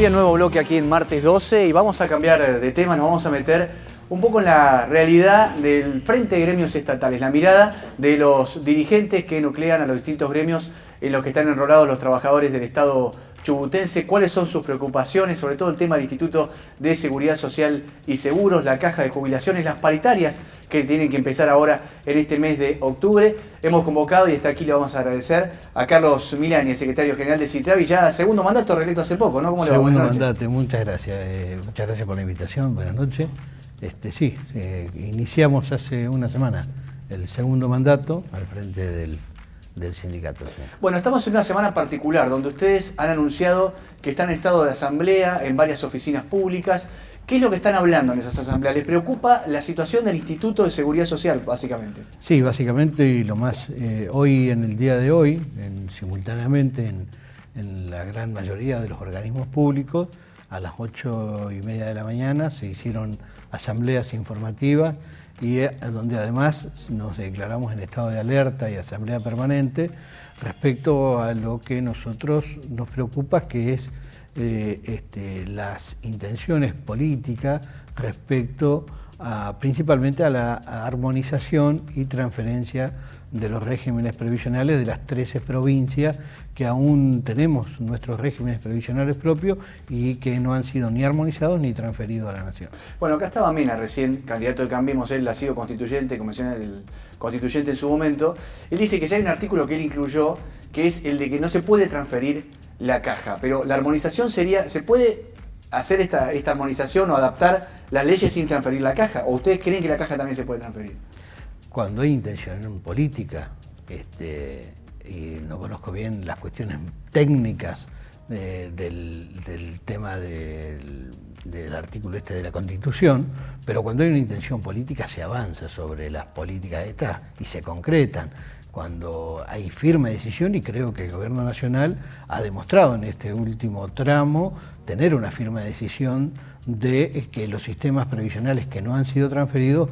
Bien, nuevo bloque aquí en Martes 12 y vamos a cambiar de tema, nos vamos a meter un poco en la realidad del Frente de Gremios Estatales, la mirada de los dirigentes que nuclean a los distintos gremios en los que están enrolados los trabajadores del Estado chubutense, cuáles son sus preocupaciones, sobre todo el tema del Instituto de Seguridad Social y Seguros, la caja de jubilaciones, las paritarias que tienen que empezar ahora en este mes de octubre. Hemos convocado, y hasta aquí le vamos a agradecer, a Carlos Milani, el secretario general de CITRAVI, ya segundo mandato reelecto hace poco, ¿no? ¿Cómo le va? Segundo mandato, muchas gracias por la invitación, buenas noches. Sí, iniciamos hace una semana el segundo mandato al frente del sindicato. Sí. Bueno, estamos en una semana particular donde ustedes han anunciado que están en estado de asamblea en varias oficinas públicas. ¿Qué es lo que están hablando en esas asambleas? ¿Les preocupa la situación del Instituto de Seguridad Social, básicamente? Sí, básicamente, y lo más, hoy, en el día de hoy, simultáneamente en la gran mayoría de los organismos públicos, a las 8:30 de la mañana se hicieron asambleas informativas y donde además nos declaramos en estado de alerta y asamblea permanente respecto a lo que nosotros nos preocupa, que es las intenciones políticas respecto principalmente a la armonización y transferencia de los regímenes previsionales de las 13 provincias que aún tenemos nuestros regímenes previsionales propios y que no han sido ni armonizados ni transferidos a la nación. Bueno, acá estaba Mena recién, candidato de Cambiemos, él ha sido constituyente, convencional del constituyente en su momento. Él dice que ya hay un artículo que él incluyó, que es el de que no se puede transferir la caja, pero la armonización sería, ¿se puede hacer esta armonización o adaptar las leyes sin transferir la caja? ¿O ustedes creen que la caja también se puede transferir? Cuando hay intención política, y no conozco bien las cuestiones técnicas del tema del artículo de la Constitución, pero cuando hay una intención política se avanza sobre las políticas estas y se concretan. Cuando hay firme decisión, y creo que el Gobierno Nacional ha demostrado en este último tramo tener una firme decisión de que los sistemas previsionales que no han sido transferidos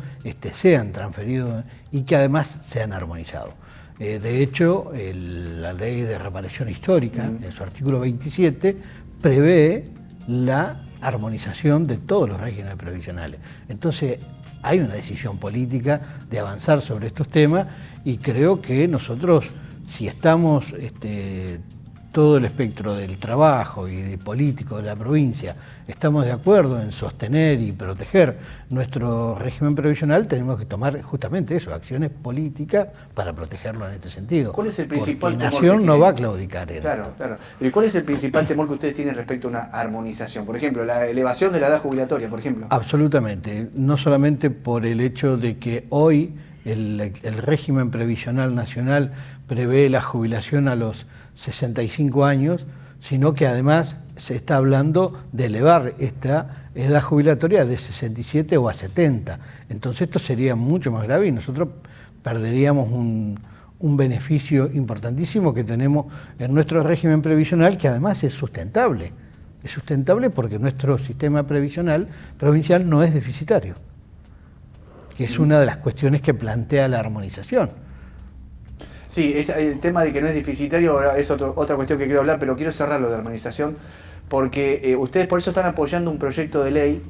sean transferidos y que además sean armonizados. De hecho, la ley de reparación histórica, en su artículo 27, prevé la armonización de todos los regímenes previsionales. Entonces, hay una decisión política de avanzar sobre estos temas y creo que nosotros, si estamos todo el espectro del trabajo y de político de la provincia, estamos de acuerdo en sostener y proteger nuestro régimen previsional, tenemos que tomar justamente eso, acciones políticas para protegerlo en este sentido. ¿Cuál es el principal temor? La nación no va a claudicar. Claro. ¿Y cuál es el principal temor que ustedes tienen respecto a una armonización? Por ejemplo, la elevación de la edad jubilatoria, por ejemplo. Absolutamente, no solamente por el hecho de que hoy el régimen previsional nacional prevé la jubilación a los 65 años, sino que además se está hablando de elevar esta edad jubilatoria de 67 o a 70. Entonces esto sería mucho más grave y nosotros perderíamos un beneficio importantísimo que tenemos en nuestro régimen previsional, que además es sustentable. Es sustentable porque nuestro sistema previsional provincial no es deficitario, que es una de las cuestiones que plantea la armonización. Sí, el tema de que no es deficitario es otra cuestión que quiero hablar, pero quiero cerrarlo de armonización, porque ustedes por eso están apoyando un proyecto de ley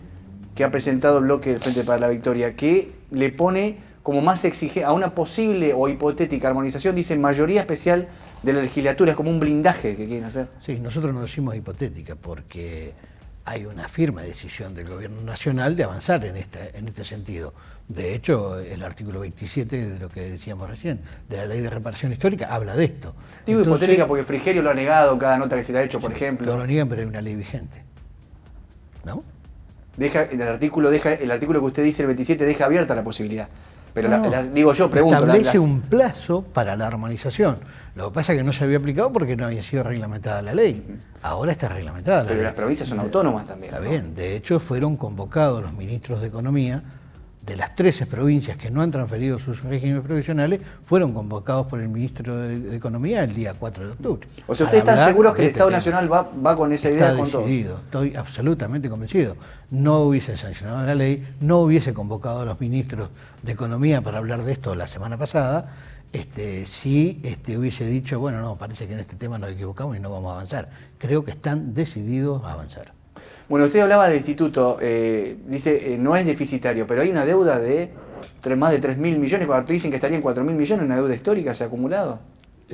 que ha presentado el bloque del Frente para la Victoria, que le pone como más exigente a una posible o hipotética armonización, dicen mayoría especial de la legislatura, es como un blindaje que quieren hacer. Sí, nosotros no decimos hipotética porque hay una firme decisión del Gobierno Nacional de avanzar en este sentido. De hecho, el artículo 27 de lo que decíamos recién, de la Ley de Reparación Histórica, habla de esto. Digo hipotética porque Frigerio lo ha negado en cada nota que se le ha hecho, por ejemplo. No lo niegan, pero hay una ley vigente, ¿no? El artículo que usted dice, el 27, deja abierta la posibilidad. Pero digo yo, pregunto. Establece un plazo para la armonización. Lo que pasa es que no se había aplicado porque no había sido reglamentada la ley. Ahora está reglamentada la ley. Pero las provincias son autónomas también. Está bien. De hecho, fueron convocados los ministros de Economía de las 13 provincias que no han transferido sus regímenes provisionales, fueron convocados por el ministro de Economía el día 4 de octubre. O sea, ¿ustedes están seguros que el Estado Nacional va con esa idea, con todo? Estoy absolutamente convencido. No hubiese sancionado la ley, no hubiese convocado a los ministros de Economía para hablar de esto la semana pasada, si hubiese dicho, bueno, no, parece que en este tema nos equivocamos y no vamos a avanzar. Creo que están decididos a avanzar. Bueno, usted hablaba del instituto, dice, no es deficitario, pero hay una deuda de más de 3.000 millones, cuando dicen que estaría en 4.000 millones, una deuda histórica, ¿se ha acumulado?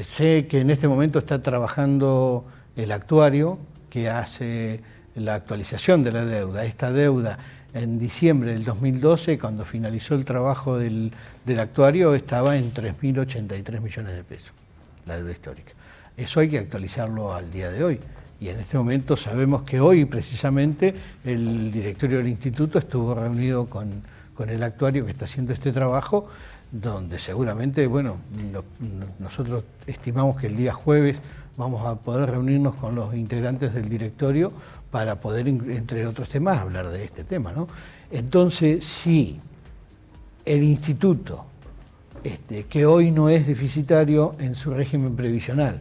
Sé que en este momento está trabajando el actuario que hace la actualización de la deuda. Esta deuda en diciembre del 2012, cuando finalizó el trabajo del actuario, estaba en 3.083 millones de pesos, la deuda histórica. Eso hay que actualizarlo al día de hoy. Y en este momento sabemos que hoy precisamente el directorio del instituto estuvo reunido con el actuario que está haciendo este trabajo, donde seguramente, bueno, nosotros estimamos que el día jueves vamos a poder reunirnos con los integrantes del directorio para poder, entre otros temas, hablar de este tema, ¿no? Entonces, si el instituto, que hoy no es deficitario en su régimen previsional,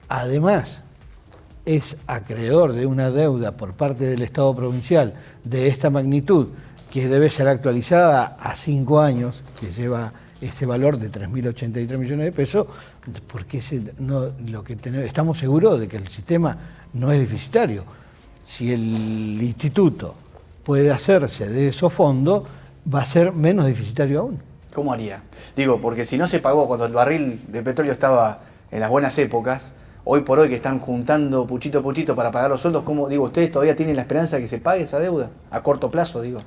además es acreedor de una deuda por parte del Estado provincial de esta magnitud, que debe ser actualizada a 5 años, que lleva ese valor de 3.083 millones de pesos, porque estamos seguros de que el sistema no es deficitario. Si el instituto puede hacerse de esos fondos, va a ser menos deficitario aún. ¿Cómo haría? Digo, porque si no se pagó cuando el barril de petróleo estaba en las buenas épocas, hoy por hoy que están juntando puchito a puchito para pagar los sueldos, ¿cómo, digo, ustedes todavía tienen la esperanza de que se pague esa deuda? A corto plazo, digo.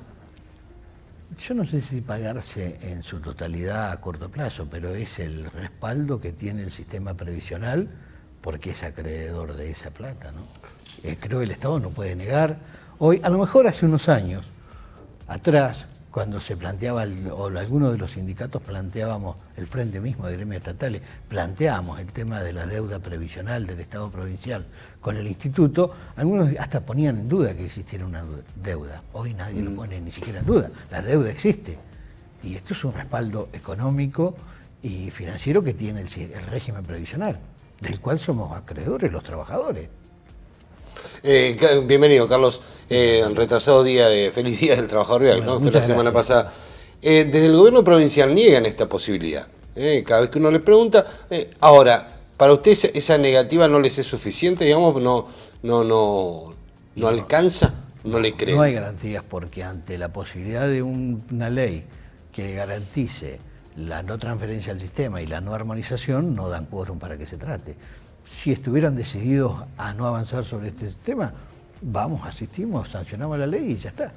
Yo no sé si pagarse en su totalidad a corto plazo, pero es el respaldo que tiene el sistema previsional porque es acreedor de esa plata, ¿no? Creo que el Estado no puede negar. Hoy, a lo mejor hace unos años atrás, cuando se planteaba, o algunos de los sindicatos planteábamos, el Frente mismo de gremios estatales, planteábamos el tema de la deuda previsional del Estado provincial con el instituto, algunos hasta ponían en duda que existiera una deuda. Hoy nadie lo pone ni siquiera en duda, la deuda existe. Y esto es un respaldo económico y financiero que tiene el régimen previsional, del cual somos acreedores los trabajadores. Bienvenido, Carlos. Retrasado feliz día del trabajador vial, ¿no? Fue la semana pasada. Desde el gobierno provincial niegan esta posibilidad. Cada vez que uno les pregunta. Ahora, para usted esa negativa no les es suficiente, digamos, no alcanza, no le creen. No hay garantías porque ante la posibilidad de una ley que garantice la no transferencia al sistema y la no armonización, no dan quórum para que se trate. Si estuvieran decididos a no avanzar sobre este tema, asistimos, sancionamos la ley y ya está.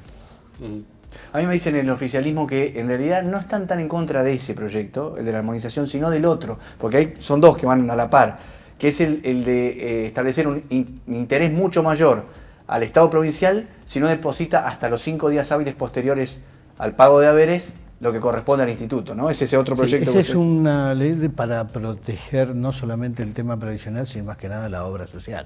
A mí me dicen en el oficialismo que en realidad no están tan en contra de ese proyecto, el de la armonización, sino del otro, porque son dos que van a la par, que es el de establecer un interés mucho mayor al Estado provincial si no deposita hasta los 5 días hábiles posteriores al pago de haberes lo que corresponde al instituto, ¿no? Es ese otro proyecto. Sí, esa es una ley para proteger no solamente el tema previsional, sino más que nada la obra social.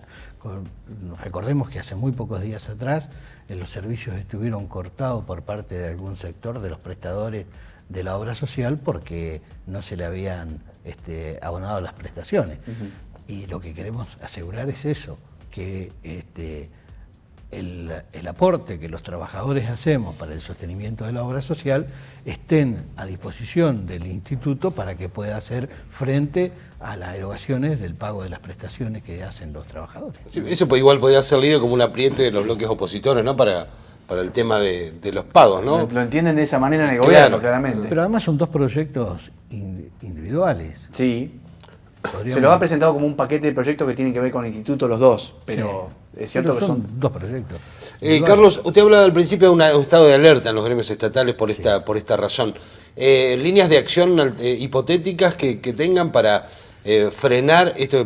Recordemos que hace muy pocos días atrás los servicios estuvieron cortados por parte de algún sector de los prestadores de la obra social porque no se le habían abonado las prestaciones. Y lo que queremos asegurar es eso, que el aporte que los trabajadores hacemos para el sostenimiento de la obra social estén a disposición del instituto para que pueda hacer frente a las erogaciones del pago de las prestaciones que hacen los trabajadores. Sí, eso igual podría ser leído como un apriete de los bloques opositores, ¿no? Para el tema de los pagos, ¿no? Lo entienden de esa manera en el gobierno, claramente. Pero además son dos proyectos individuales. Sí. Se los ha presentado como un paquete de proyectos que tienen que ver con el instituto los dos, pero sí, es cierto que son dos proyectos. Carlos, usted hablaba al principio de un estado de alerta en los gremios estatales por esta razón. Líneas de acción hipotéticas que tengan para frenar esto,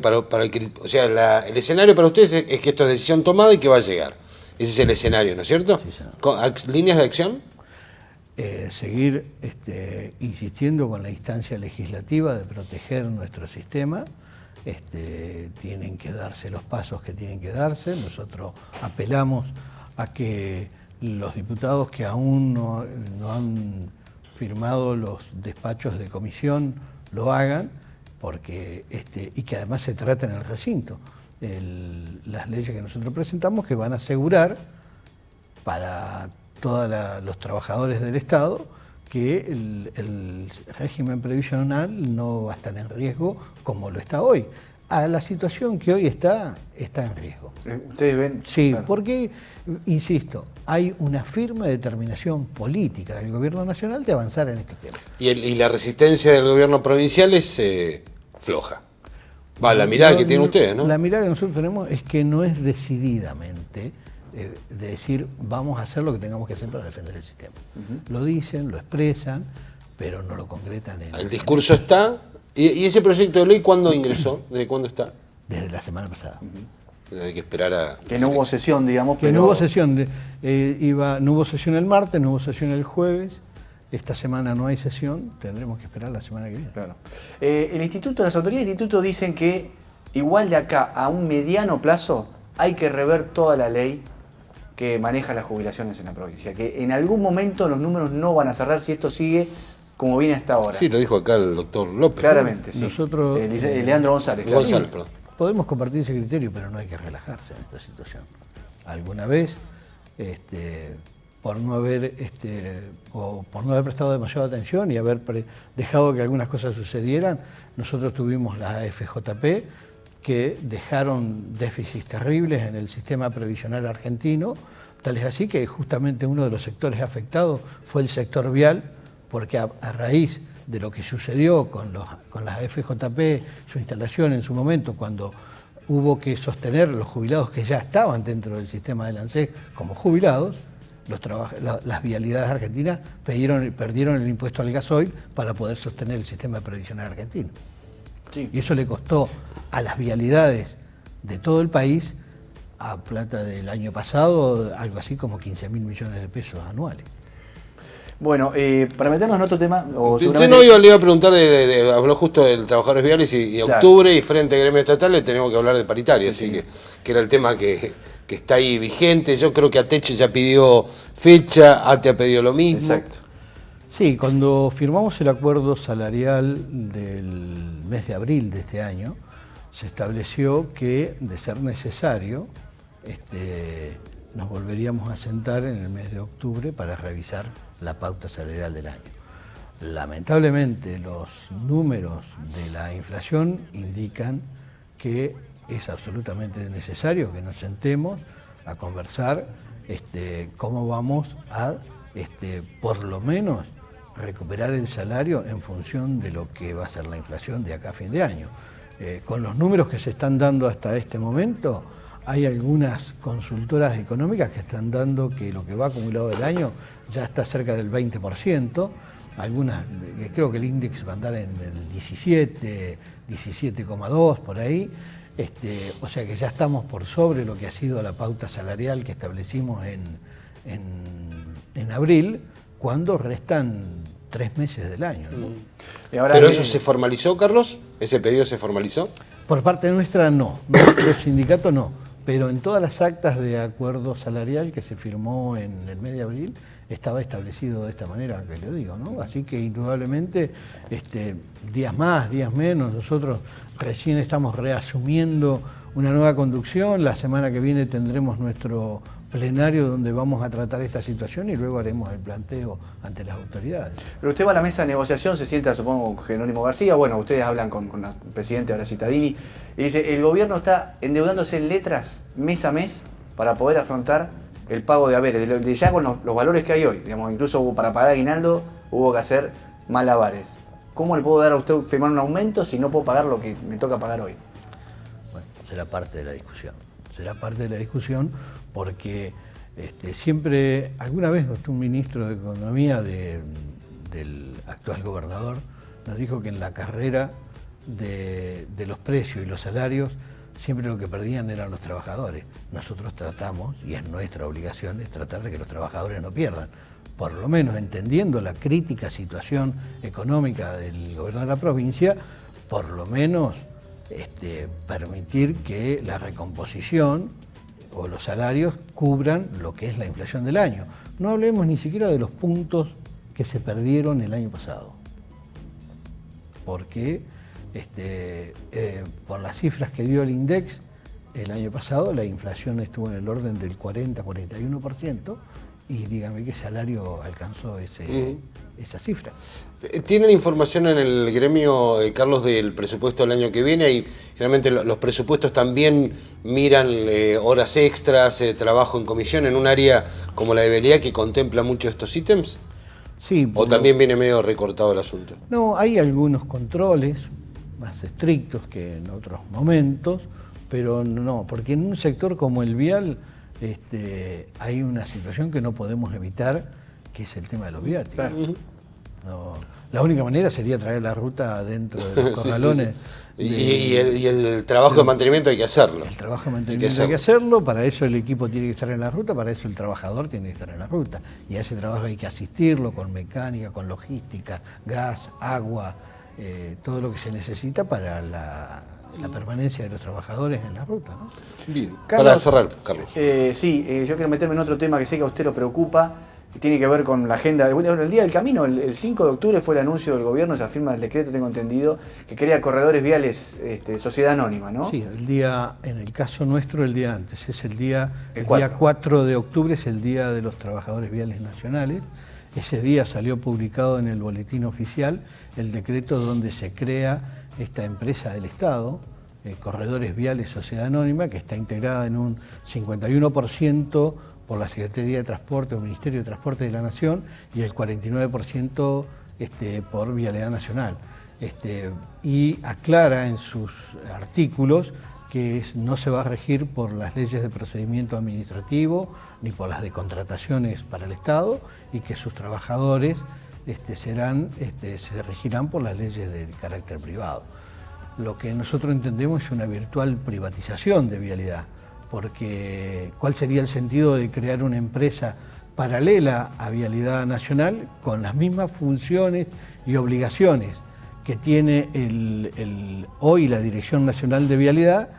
o sea, el escenario para ustedes es que esto es decisión tomada y que va a llegar. Ese es el escenario, ¿no es cierto? Sí, ¿líneas de acción? Seguir insistiendo con la instancia legislativa de proteger nuestro sistema. Tienen que darse los pasos que tienen que darse. Nosotros apelamos a que los diputados que aún no han firmado los despachos de comisión lo hagan, porque y que además se trata en el recinto. Las leyes que nosotros presentamos que van a asegurar para todos los trabajadores del Estado que el régimen previsional no va a estar en riesgo como lo está hoy. A la situación que hoy está en riesgo. ¿Ustedes ven? Sí, Claro. porque, insisto, hay una firme determinación política del gobierno nacional de avanzar en este tema. Y la resistencia del gobierno provincial es floja. Va, la mirada que tienen ustedes, ¿no? La mirada que nosotros tenemos es que no es decididamente de decir vamos a hacer lo que tengamos que hacer para defender el sistema. Lo dicen, lo expresan, pero no lo concretan. El discurso está. ¿Y ese proyecto de ley cuándo ingresó? ¿Desde cuándo está? Desde la semana pasada. Hay que esperar a... Que no hubo sesión, digamos. Que no hubo sesión. No hubo sesión el martes, no hubo sesión el jueves. Esta semana no hay sesión, tendremos que esperar la semana que viene. Claro. El instituto, las autoridades del instituto dicen que igual de acá a un mediano plazo hay que rever toda la ley que maneja las jubilaciones en la provincia. Que en algún momento los números no van a cerrar si esto sigue como viene hasta ahora. Sí, lo dijo acá el doctor López. Claramente, sí. Nosotros, Leandro González. Claro. González, perdón. Podemos compartir ese criterio, pero no hay que relajarse en esta situación. Alguna vez, por no haber prestado demasiada atención y haber dejado que algunas cosas sucedieran, nosotros tuvimos la AFJP que dejaron déficits terribles en el sistema previsional argentino, tal es así que justamente uno de los sectores afectados fue el sector vial, porque a raíz de lo que sucedió con las AFJP, su instalación en su momento, cuando hubo que sostener los jubilados que ya estaban dentro del sistema del ANSES como jubilados, las vialidades argentinas perdieron el impuesto al gasoil para poder sostener el sistema previsional argentino. Sí. Y eso le costó a las vialidades de todo el país, a plata del año pasado, algo así como 15.000 millones de pesos anuales. Bueno, para meternos en otro tema... Usted no le iba a preguntar, habló justo del Trabajadores Viales y Claro. octubre y frente a gremio estatal le tenemos que hablar de paritaria, así que era el tema que está ahí vigente. Yo creo que ATECH ya pidió fecha, ATE ha pedido lo mismo. Exacto. Sí, cuando firmamos el acuerdo salarial del mes de abril de este año, se estableció que, de ser necesario, nos volveríamos a sentar en el mes de octubre para revisar la pauta salarial del año. Lamentablemente, los números de la inflación indican que es absolutamente necesario que nos sentemos a conversar cómo vamos a, por lo menos, recuperar el salario en función de lo que va a ser la inflación de acá a fin de año. Con los números que se están dando hasta este momento, hay algunas consultoras económicas que están dando que lo que va acumulado del año ya está cerca del 20%, algunas, creo que el índice va a andar en el 17, 17,2 por ahí, o sea que ya estamos por sobre lo que ha sido la pauta salarial que establecimos en abril, cuando restan 3 meses del año, ¿no? Y ahora ¿Pero eso se formalizó, Carlos? ¿Ese pedido se formalizó? Por parte nuestra no, los sindicatos no, pero en todas las actas de acuerdo salarial que se firmó en el mes de abril estaba establecido de esta manera que le digo, ¿no? Así que indudablemente días más, días menos, nosotros recién estamos reasumiendo una nueva conducción, la semana que viene tendremos nuestro plenario donde vamos a tratar esta situación y luego haremos el planteo ante las autoridades. Pero usted va a la mesa de negociación, se sienta, supongo, con Jerónimo García, bueno, ustedes hablan con el presidente ahora Cittadini, y dice, el gobierno está endeudándose en letras mes a mes para poder afrontar el pago de haberes, de ya con los valores que hay hoy, digamos, incluso para pagar aguinaldo hubo que hacer malabares. ¿Cómo le puedo dar a usted firmar un aumento si no puedo pagar lo que me toca pagar hoy? Bueno, será parte de la discusión, porque siempre, alguna vez un ministro de Economía del actual gobernador nos dijo que en la carrera de los precios y los salarios siempre lo que perdían eran los trabajadores. Nosotros tratamos, y es nuestra obligación, es tratar de que los trabajadores no pierdan. Por lo menos entendiendo la crítica situación económica del gobierno de la provincia, por lo menos permitir que la recomposición o los salarios cubran lo que es la inflación del año. No hablemos ni siquiera de los puntos que se perdieron el año pasado, porque por las cifras que dio el INDEX, el año pasado la inflación estuvo en el orden del 40-41% y dígame qué salario alcanzó esa cifra. ¿Tienen información en el gremio, Carlos, del presupuesto del año que viene? Y generalmente los presupuestos también miran horas extras, trabajo en comisión, en un área como la de vialidad que contempla mucho estos ítems. Sí, ¿O también viene medio recortado el asunto? No, hay algunos controles más estrictos que en otros momentos, pero no, porque en un sector como el vial hay una situación que no podemos evitar, que es el tema de los viáticos. Claro. No, la única manera sería traer la ruta dentro de los corralones. Sí. Y el trabajo de mantenimiento hay que hacerlo. El trabajo de mantenimiento hay que hacerlo, para eso el equipo tiene que estar en la ruta, para eso el trabajador tiene que estar en la ruta. Y a ese trabajo hay que asistirlo con mecánica, con logística, gas, agua, todo lo que se necesita para la permanencia de los trabajadores en la ruta, ¿no? Bien. Carlos, Para cerrar, Carlos. Yo quiero meterme en otro tema que sé que a usted lo preocupa, que tiene que ver con la agenda. Bueno, el Día del Camino, el 5 de octubre fue el anuncio del gobierno, se firma el decreto, tengo entendido, que crea corredores viales, sociedad anónima, ¿no? Sí, el día, en el caso nuestro, el día antes, es el día 4 de octubre, es el Día de los Trabajadores Viales Nacionales. Ese día salió publicado en el Boletín Oficial el decreto donde se crea esta empresa del Estado, Corredores Viales Sociedad Anónima, que está integrada en un 51% por la Secretaría de Transporte o Ministerio de Transporte de la Nación y el 49% por Vialidad Nacional. Y aclara en sus artículos que no se va a regir por las leyes de procedimiento administrativo ni por las de contrataciones para el Estado y que sus trabajadores se regirán por las leyes de carácter privado. Lo que nosotros entendemos es una virtual privatización de vialidad, porque ¿cuál sería el sentido de crear una empresa paralela a Vialidad Nacional con las mismas funciones y obligaciones que tiene hoy la Dirección Nacional de Vialidad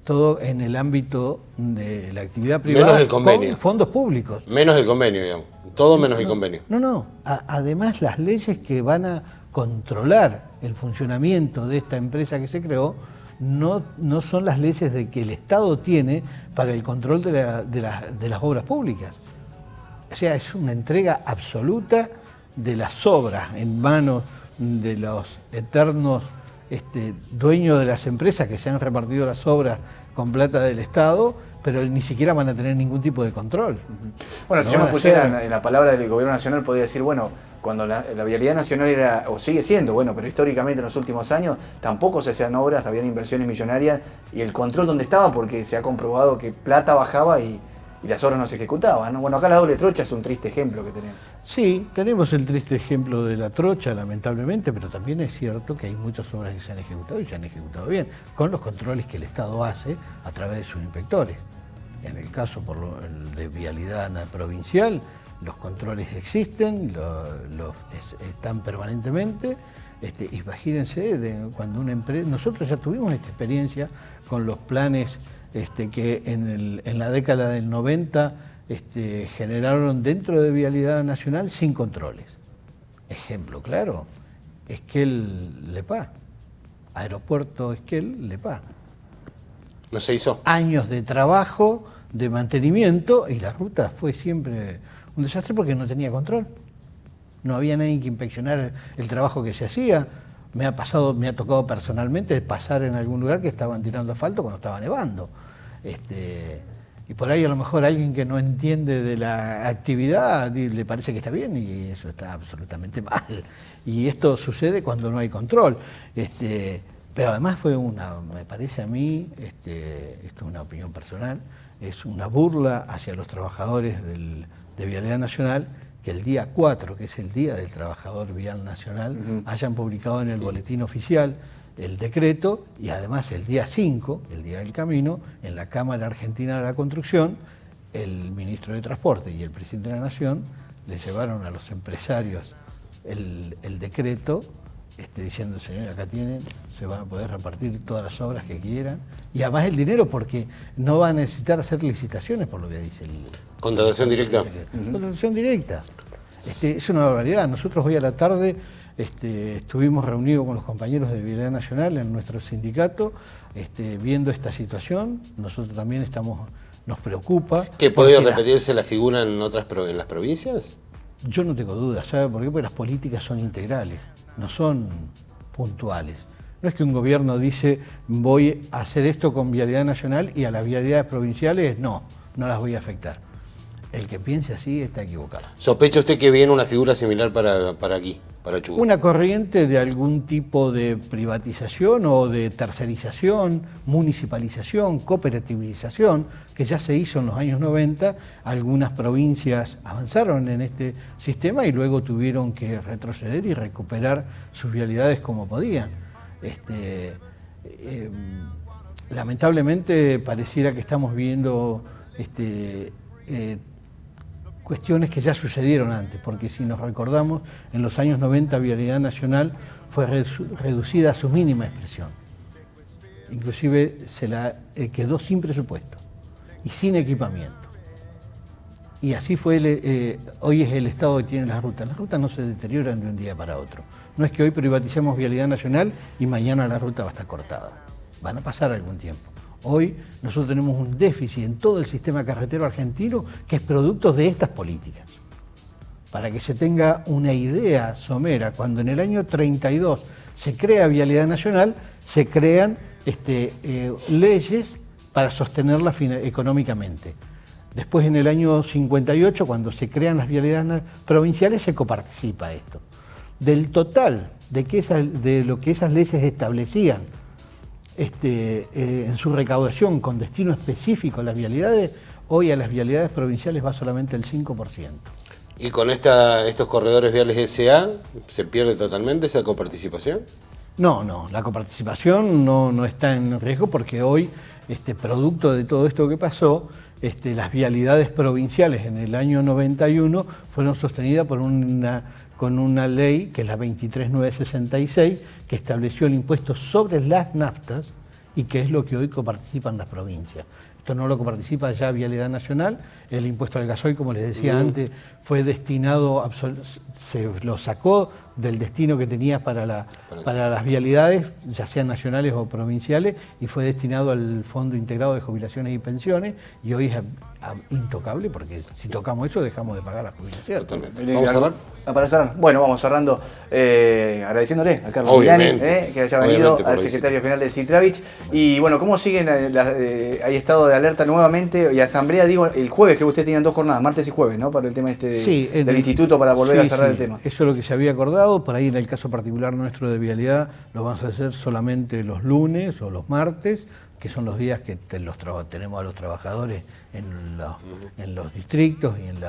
todo en el ámbito de la actividad privada? Menos el convenio. Con fondos públicos. Menos el convenio, digamos. Todo menos el convenio. No. Además, las leyes que van a controlar el funcionamiento de esta empresa que se creó no son las leyes que el Estado tiene para el control de las obras públicas. O sea, es una entrega absoluta de las obras en manos de los eternos dueños de las empresas que se han repartido las obras con plata del Estado, pero ni siquiera van a tener ningún tipo de control. Bueno, si yo me pusiera en la palabra del Gobierno Nacional, podría decir, bueno, cuando la Vialidad Nacional era, o sigue siendo, bueno, pero históricamente en los últimos años tampoco se hacían obras, habían inversiones millonarias y el control donde estaba, porque se ha comprobado que plata bajaba y las obras no se ejecutaban, ¿no? Bueno, acá la doble trocha es un triste ejemplo que tenemos. Sí, tenemos el triste ejemplo de la trocha, lamentablemente, pero también es cierto que hay muchas obras que se han ejecutado y se han ejecutado bien, con los controles que el Estado hace a través de sus inspectores. En el caso de vialidad provincial, los controles existen, están permanentemente. Imagínense, cuando una empresa, nosotros ya tuvimos esta experiencia con los planes que en la década del 90 generaron dentro de Vialidad Nacional sin controles. Ejemplo claro, Esquel-Lepá, Aeropuerto Esquel-Lepá. ¿No se hizo? Años de trabajo, de mantenimiento, y la ruta fue siempre un desastre porque no tenía control. No había nadie que inspeccionara el trabajo que se hacía. Me ha tocado personalmente pasar en algún lugar que estaban tirando asfalto cuando estaba nevando. Y por ahí a lo mejor alguien que no entiende de la actividad le parece que está bien y eso está absolutamente mal. Y esto sucede cuando no hay control. Pero además me parece a mí, esto es una opinión personal, es una burla hacia los trabajadores de Vialidad Nacional que el día 4, que es el Día del Trabajador Vial Nacional, hayan publicado en el Boletín Oficial el decreto y además el día 5, el Día del Camino, en la Cámara Argentina de la Construcción, el ministro de Transporte y el presidente de la Nación le llevaron a los empresarios el decreto diciendo, señores, acá tienen, se van a poder repartir todas las obras que quieran y además el dinero porque no va a necesitar hacer licitaciones por lo que dice el... ¿Contratación directa? Contratación directa. Es una barbaridad. Nosotros hoy a la tarde estuvimos reunidos con los compañeros de Vialidad Nacional en nuestro sindicato viendo esta situación. Nosotros también estamos nos preocupa. ¿Que podría porque repetirse la figura en en las provincias? yo no tengo dudas, ¿sabe por qué? Porque las políticas son integrales, no son puntuales. No es que un gobierno dice voy a hacer esto con vialidad nacional y a las vialidades provinciales no las voy a afectar. El que piense así está equivocado. ¿Sospecha usted que viene una figura similar para aquí, para Chubut? Una corriente de algún tipo de privatización o de tercerización, municipalización, cooperativización, que ya se hizo en los años 90. Algunas provincias avanzaron en este sistema y luego tuvieron que retroceder y recuperar sus vialidades como podían. Lamentablemente pareciera que estamos viendo cuestiones que ya sucedieron antes, porque si nos recordamos, en los años 90 Vialidad Nacional fue reducida a su mínima expresión. Inclusive se la quedó sin presupuesto y sin equipamiento. Y así fue, hoy es el estado que tienen las rutas. Las rutas no se deterioran de un día para otro. No es que hoy privaticemos Vialidad Nacional y mañana la ruta va a estar cortada. Van a pasar algún tiempo. Hoy nosotros tenemos un déficit en todo el sistema carretero argentino que es producto de estas políticas. Para que se tenga una idea somera, cuando en el año 32 se crea Vialidad Nacional, se crean leyes para sostenerla económicamente. Después, en el año 58, cuando se crean las vialidades provinciales, se coparticipa esto. Del total de lo que esas leyes establecían en su recaudación con destino específico a las vialidades, hoy a las vialidades provinciales va solamente el 5%. ¿Y con estos corredores viales SA se pierde totalmente esa coparticipación? No, la coparticipación no está en riesgo porque hoy, producto de todo esto que pasó, las vialidades provinciales en el año 91 fueron sostenidas con una ley, que es la 23966, que estableció el impuesto sobre las naftas y que es lo que hoy coparticipan las provincias. Esto no lo coparticipa ya Vialidad Nacional. El impuesto al gasoil, como les decía antes, fue destinado, se lo sacó del destino que tenía para las vialidades, ya sean nacionales o provinciales, y fue destinado al Fondo Integrado de Jubilaciones y Pensiones, y hoy es intocable, porque si tocamos eso dejamos de pagar la jubilación. Totalmente. ¿Vamos a cerrar? Para cerrar. Bueno, vamos cerrando, agradeciéndole a Carlos Milani, que haya venido, al secretario general del Citravich. Y bueno, ¿cómo siguen? Hay estado de alerta nuevamente y asamblea, digo, el jueves, creo que ustedes tenían 2 jornadas, martes y jueves, ¿no? Para el tema del instituto, para volver a cerrar el tema. Eso es lo que se había acordado. Por ahí, en el caso particular nuestro de vialidad, lo vamos a hacer solamente los lunes o los martes, que son los días que tenemos a los trabajadores en los distritos y en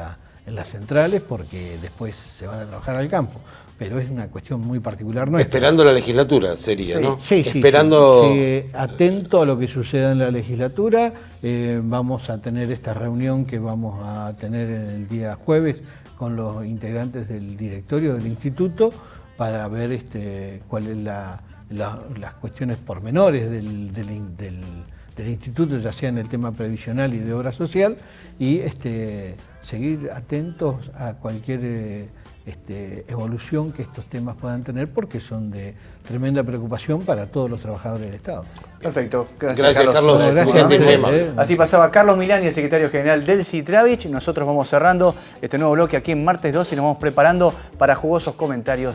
las centrales, porque después se van a trabajar al campo. Pero es una cuestión muy particular nuestra. Esperando la legislatura sería, ¿no? Sí. Esperando... Atento a lo que suceda en la legislatura. Vamos a tener esta reunión que vamos a tener el día jueves con los integrantes del directorio del instituto para ver cuáles son las cuestiones pormenores del instituto, ya sea en el tema previsional y de obra social, y seguir atentos a cualquier evolución que estos temas puedan tener, porque son de tremenda preocupación para todos los trabajadores del Estado. Perfecto. Gracias, Carlos. Así pasaba Carlos Milani, el secretario general del Citravich. Nosotros vamos cerrando este nuevo bloque aquí en Martes 12 y nos vamos preparando para jugosos comentarios.